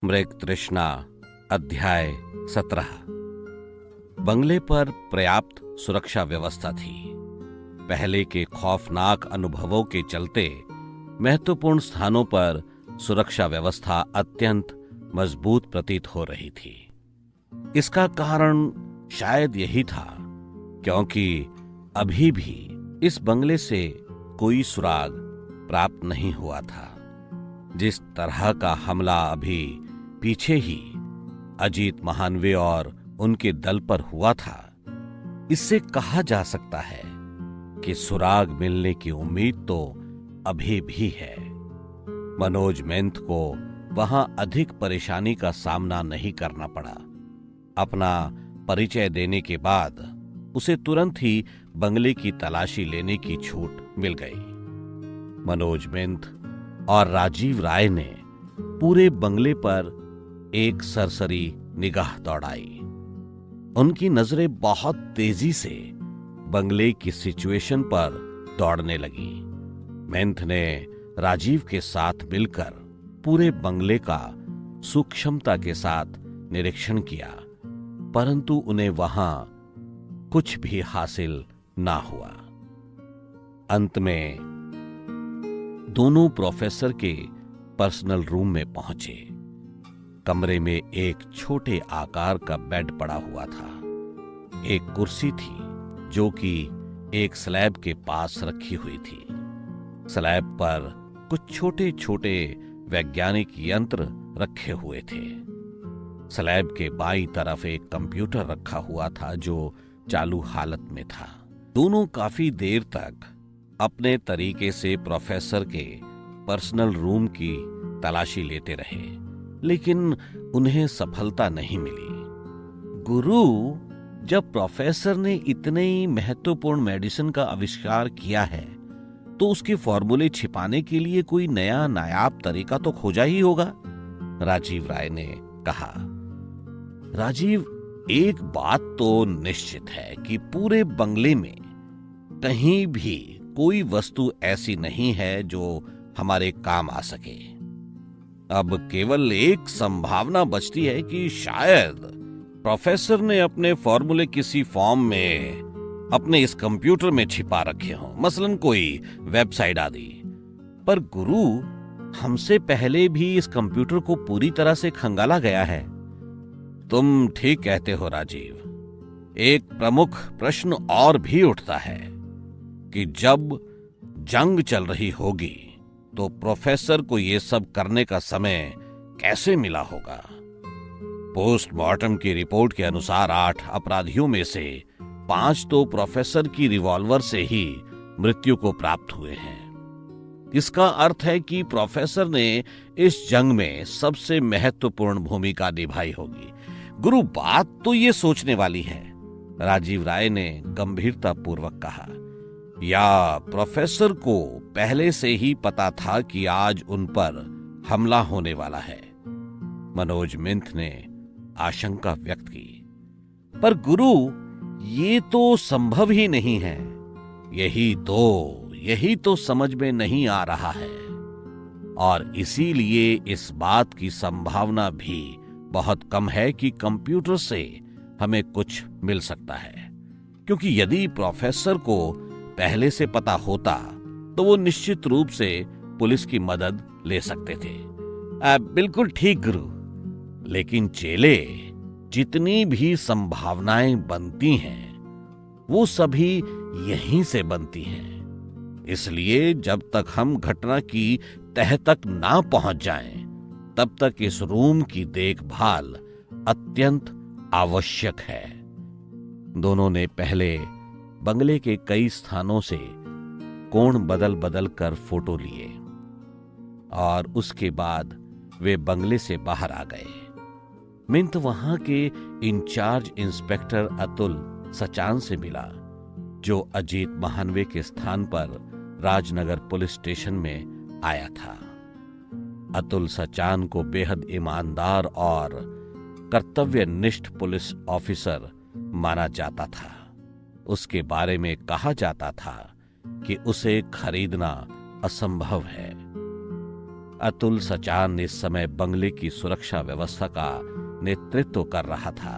मृग तृष्णा अध्याय 17। बंगले पर पर्याप्त सुरक्षा व्यवस्था थी। पहले के खौफनाक अनुभवों के चलते महत्वपूर्ण स्थानों पर सुरक्षा व्यवस्था अत्यंत मजबूत प्रतीत हो रही थी। इसका कारण शायद यही था क्योंकि अभी भी इस बंगले से कोई सुराग प्राप्त नहीं हुआ था। जिस तरह का हमला अभी पीछे ही अजीत महानवे और उनके दल पर हुआ था, इससे कहा जा सकता है कि सुराग मिलने की उम्मीद तो अभी भी है। मनोज मेंथ को वहां अधिक परेशानी का सामना नहीं करना पड़ा। अपना परिचय देने के बाद उसे तुरंत ही बंगले की तलाशी लेने की छूट मिल गई। मनोज मेंथ और राजीव राय ने पूरे बंगले पर एक सरसरी निगाह दौड़ाई। उनकी नजरें बहुत तेजी से बंगले की सिचुएशन पर दौड़ने लगी। मेंथ ने राजीव के साथ मिलकर पूरे बंगले का सूक्ष्मता के साथ निरीक्षण किया, परंतु उन्हें वहां कुछ भी हासिल ना हुआ। अंत में दोनों प्रोफेसर के पर्सनल रूम में पहुंचे। कमरे में एक छोटे आकार का बेड पड़ा हुआ था। एक कुर्सी थी जो कि एक स्लैब के पास रखी हुई थी। स्लैब पर कुछ छोटे छोटे वैज्ञानिक यंत्र रखे हुए थे। स्लैब के बाईं तरफ एक कंप्यूटर रखा हुआ था जो चालू हालत में था। दोनों काफी देर तक अपने तरीके से प्रोफेसर के पर्सनल रूम की तलाशी लेते रहे, लेकिन उन्हें सफलता नहीं मिली। गुरु, जब प्रोफेसर ने इतने ही महत्वपूर्ण मेडिसिन का आविष्कार किया है तो उसके फॉर्मूले छिपाने के लिए कोई नया नायाब तरीका तो खोजा ही होगा, राजीव राय ने कहा। राजीव, एक बात तो निश्चित है कि पूरे बंगले में कहीं भी कोई वस्तु ऐसी नहीं है जो हमारे काम आ सके। अब केवल एक संभावना बचती है कि शायद प्रोफेसर ने अपने फॉर्मूले किसी फॉर्म में अपने इस कंप्यूटर में छिपा रखे हों, मसलन कोई वेबसाइट आदि। पर गुरु, हमसे पहले भी इस कंप्यूटर को पूरी तरह से खंगाला गया है। तुम ठीक कहते हो राजीव। एक प्रमुख प्रश्न और भी उठता है कि जब जंग चल रही होगी तो प्रोफेसर को यह सब करने का समय कैसे मिला होगा। पोस्टमार्टम की रिपोर्ट के अनुसार 8 अपराधियों में से 5 तो प्रोफेसर की रिवॉल्वर से ही मृत्यु को प्राप्त हुए हैं। इसका अर्थ है कि प्रोफेसर ने इस जंग में सबसे महत्वपूर्ण भूमिका निभाई होगी। गुरु, बात तो ये सोचने वाली है, राजीव राय ने गंभीरता पूर्वक कहा। या प्रोफेसर को पहले से ही पता था कि आज उन पर हमला होने वाला है, मनोज मेंथ ने आशंका व्यक्त की। पर गुरु, ये तो संभव ही नहीं है। यही तो समझ में नहीं आ रहा है, और इसीलिए इस बात की संभावना भी बहुत कम है कि कंप्यूटर से हमें कुछ मिल सकता है, क्योंकि यदि प्रोफेसर को पहले से पता होता तो वो निश्चित रूप से पुलिस की मदद ले सकते थे। बिल्कुल ठीक गुरु, लेकिन चेले, जितनी भी संभावनाएं बनती हैं वो सभी यहीं से बनती हैं। इसलिए जब तक हम घटना की तह तक ना पहुंच जाएं, तब तक इस रूम की देखभाल अत्यंत आवश्यक है। दोनों ने पहले बंगले के कई स्थानों से कोण बदल बदल कर फोटो लिए और उसके बाद वे बंगले से बाहर आ गए। मेंथ वहां के इंचार्ज इंस्पेक्टर अतुल सचान से मिला, जो अजीत महानवे के स्थान पर राजनगर पुलिस स्टेशन में आया था। अतुल सचान को बेहद ईमानदार और कर्तव्यनिष्ठ पुलिस ऑफिसर माना जाता था। उसके बारे में कहा जाता था कि उसे खरीदना असंभव है। अतुल सचान इस समय बंगले की सुरक्षा व्यवस्था का नेतृत्व कर रहा था।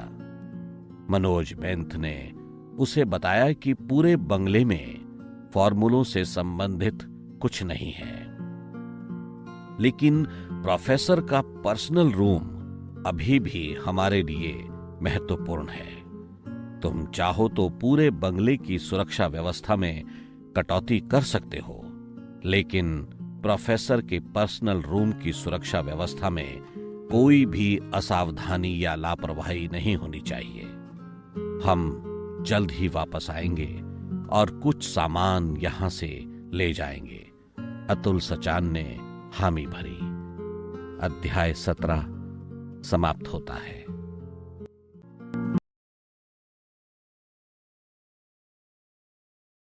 मनोज बेंथ ने उसे बताया कि पूरे बंगले में फॉर्मूलों से संबंधित कुछ नहीं है, लेकिन प्रोफेसर का पर्सनल रूम अभी भी हमारे लिए महत्वपूर्ण है। तुम चाहो तो पूरे बंगले की सुरक्षा व्यवस्था में कटौती कर सकते हो, लेकिन प्रोफेसर के पर्सनल रूम की सुरक्षा व्यवस्था में कोई भी असावधानी या लापरवाही नहीं होनी चाहिए। हम जल्द ही वापस आएंगे और कुछ सामान यहां से ले जाएंगे। अतुल सचान ने हामी भरी। अध्याय 17 समाप्त होता है।